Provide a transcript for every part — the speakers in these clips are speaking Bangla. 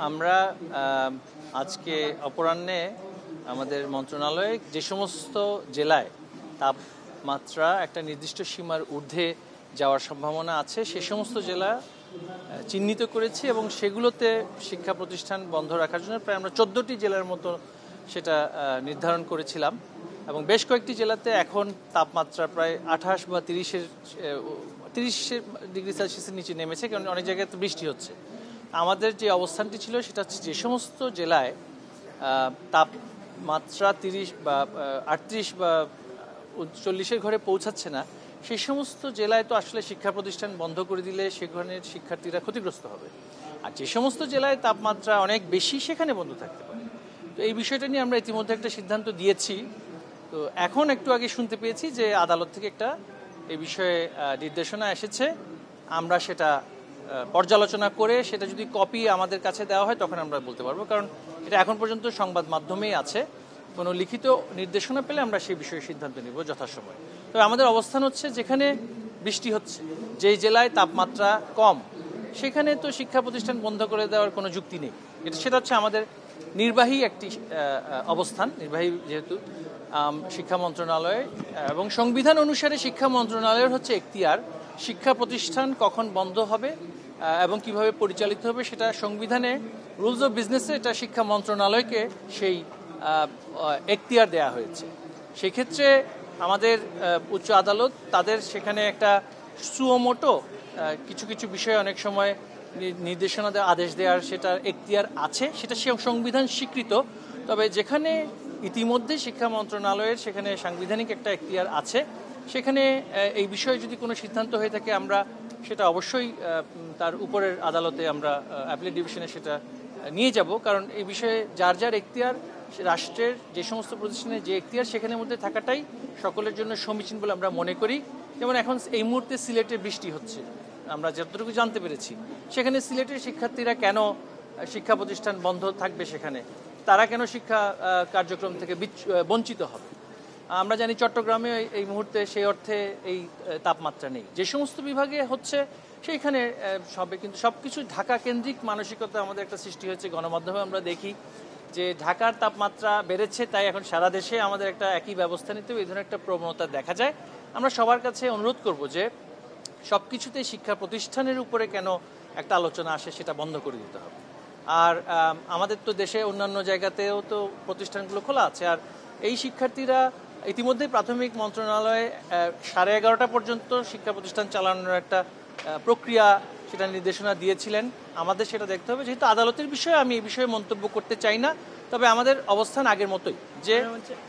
আমরা আজকে অপরাহ্নে আমাদের মন্ত্রণালয়ে যে সমস্ত জেলায় তাপমাত্রা একটা নির্দিষ্ট সীমার ঊর্ধ্বে যাওয়ার সম্ভাবনা আছে সে সমস্ত জেলা চিহ্নিত করেছি এবং সেগুলোতে শিক্ষা প্রতিষ্ঠান বন্ধ রাখার জন্য প্রায় আমরা 14টি জেলার মতো সেটা নির্ধারণ করেছিলাম এবং বেশ কয়েকটি জেলাতে এখন তাপমাত্রা প্রায় 28 বা 30 ডিগ্রি সেলসিয়াসের নিচে নেমেছে, কারণ অনেক জায়গায় তো বৃষ্টি হচ্ছে। আমাদের যে অবস্থানটি ছিল সেটা হচ্ছে যে সমস্ত জেলায় তাপমাত্রা 30 বা 38 বা 40-এর ঘরে পৌঁছাচ্ছে না, সেই সমস্ত জেলায় তো আসলে শিক্ষা প্রতিষ্ঠান বন্ধ করে দিলে সেখানে শিক্ষার্থীরা ক্ষতিগ্রস্ত হবে। আর যে সমস্ত জেলায় তাপমাত্রা অনেক বেশি সেখানে বন্ধ থাকতে পারে। তো এই বিষয়টা নিয়ে আমরা ইতিমধ্যে একটা সিদ্ধান্ত দিয়েছি। তো এখন একটু আগে শুনতে পেয়েছি যে আদালত থেকে একটা এই বিষয়ে নির্দেশনা এসেছে। আমরা সেটা পর্যালোচনা করে সেটা যদি কপি আমাদের কাছে দেওয়া হয় তখন আমরা বলতে পারবো, কারণ এটা এখন পর্যন্ত সংবাদ মাধ্যমেই আছে। কোনো লিখিত নির্দেশনা পেলে আমরা সেই বিষয়ে সিদ্ধান্ত নেব যথাসময়ে। তবে আমাদের অবস্থান হচ্ছে যেখানে বৃষ্টি হচ্ছে, যেই জেলায় তাপমাত্রা কম, সেখানে তো শিক্ষা প্রতিষ্ঠান বন্ধ করে দেওয়ার কোনো যুক্তি নেই। সেটা হচ্ছে আমাদের নির্বাহী একটি অবস্থান, নির্বাহী যেহেতু শিক্ষা মন্ত্রণালয় এবং সংবিধান অনুসারে শিক্ষা মন্ত্রণালয়ের হচ্ছে এখতিয়ার শিক্ষা প্রতিষ্ঠান কখন বন্ধ হবে এবং কিভাবে পরিচালিত হবে সেটা সংবিধানে রুলস অফ বিজনেসে এটা শিক্ষা মন্ত্রণালয়কে সেই এখতিয়ার দেয়া হয়েছে। সেক্ষেত্রে আমাদের উচ্চ আদালত তাদের সেখানে একটা সুমোটো কিছু কিছু বিষয়ে অনেক সময় নির্দেশনা আদেশ দেওয়ার সেটার এখতিয়ার আছে, সেটা সংবিধান স্বীকৃত। তবে যেখানে ইতিমধ্যে শিক্ষা মন্ত্রণালয়ের সেখানে সাংবিধানিক একটা এখতিয়ার আছে, সেখানে এই বিষয়ে যদি কোনো সিদ্ধান্ত হয়ে থাকে আমরা সেটা অবশ্যই তার উপরের আদালতে আমরা অ্যাপিলেট ডিভিশনে সেটা নিয়ে যাব, কারণ এই বিষয়ে যার যার এখতিয়ার রাষ্ট্রের যে সমস্ত প্রতিষ্ঠানের যে এখতিয়ার সেখানের মধ্যে থাকাটাই সকলের জন্য সমীচীন বলে আমরা মনে করি। যেমন এখন এই মুহূর্তে সিলেটে বৃষ্টি হচ্ছে, আমরা যতটুকু জানতে পেরেছি সেখানে সিলেটের শিক্ষার্থীরা কেন শিক্ষা প্রতিষ্ঠান বন্ধ থাকবে, সেখানে তারা কেন শিক্ষা কার্যক্রম থেকে বঞ্চিত হবে। আমরা জানি চট্টগ্রামে এই মুহূর্তে সেই অর্থে এই তাপমাত্রা নেই, যে সমস্ত বিভাগে হচ্ছে সেইখানে সবে, কিন্তু সব কিছু ঢাকা কেন্দ্রিক মানসিকতা আমাদের একটা সৃষ্টি হয়েছে। গণমাধ্যমে আমরা দেখি যে ঢাকার তাপমাত্রা বেড়েছে, তাই এখন সারা দেশে আমাদের একটা একই ব্যবস্থা নিতে এই ধরনের একটা প্রবণতা দেখা যায়। আমরা সবার কাছে অনুরোধ করব যে সব কিছুতে শিক্ষা প্রতিষ্ঠানের উপরে কেন একটা আলোচনা আসে সেটা বন্ধ করে দিতে হবে। আর আমাদের তো দেশে অন্যান্য জায়গাতেও তো প্রতিষ্ঠানগুলো খোলা আছে, আর এই শিক্ষার্থীরা ইতিমধ্যে প্রাথমিক মন্ত্রণালয়ে 11:30 পর্যন্ত শিক্ষা প্রতিষ্ঠান চালানোর একটা প্রক্রিয়া সেটা নির্দেশনা দিয়েছিলেন। আমাদের সেটা দেখতে হবে, যেহেতু আদালতের বিষয়ে আমি এই বিষয়ে মন্তব্য করতে চাই না। তবে আমাদের অবস্থান আগের মতোই, যে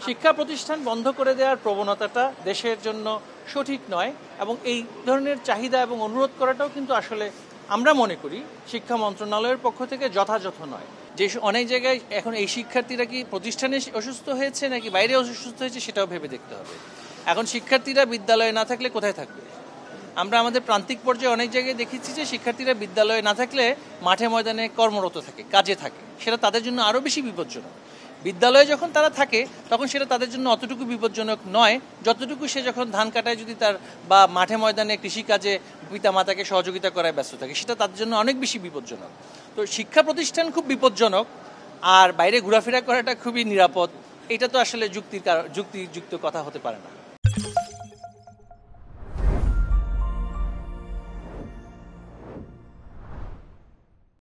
শিক্ষা প্রতিষ্ঠান বন্ধ করে দেওয়ার প্রবণতাটা দেশের জন্য সঠিক নয় এবং এই ধরনের চাহিদা এবং অনুরোধ করাটাও কিন্তু আসলে আমরা মনে করি শিক্ষা মন্ত্রণালয়ের পক্ষ থেকে যথাযথ নয়। যে অনেক জায়গায় এখন এই শিক্ষার্থীরা কি প্রতিষ্ঠানে অসুস্থ হয়েছে নাকি বাইরে অসুস্থ হয়েছে সেটাও ভেবে দেখতে হবে। এখন শিক্ষার্থীরা বিদ্যালয়ে না থাকলে কোথায় থাকবে? আমরা আমাদের প্রান্তিক পর্যায়ে অনেক জায়গায় দেখেছি যে শিক্ষার্থীরা বিদ্যালয়ে না থাকলে মাঠে ময়দানে কর্মরত থাকে, কাজে থাকে। সেটা তাদের জন্য আরও বেশি বিপজ্জনক। বিদ্যালয়ে যখন তারা থাকে তখন সেটা তাদের জন্য অতটুকু বিপজ্জনক নয় যতটুকু সে যখন ধান কাটায় যদি তার বা মাঠে ময়দানে কৃষিকাজে পিতা মাতাকে সহযোগিতা করায় ব্যস্ত থাকে, সেটা তাদের জন্য অনেক বেশি বিপজ্জনক। তো শিক্ষা প্রতিষ্ঠান খুব বিপজ্জনক আর বাইরে ঘোরাফেরা করাটা খুবই নিরাপদ, এটা তো আসলে যুক্তিযুক্ত কথা হতে পারে না।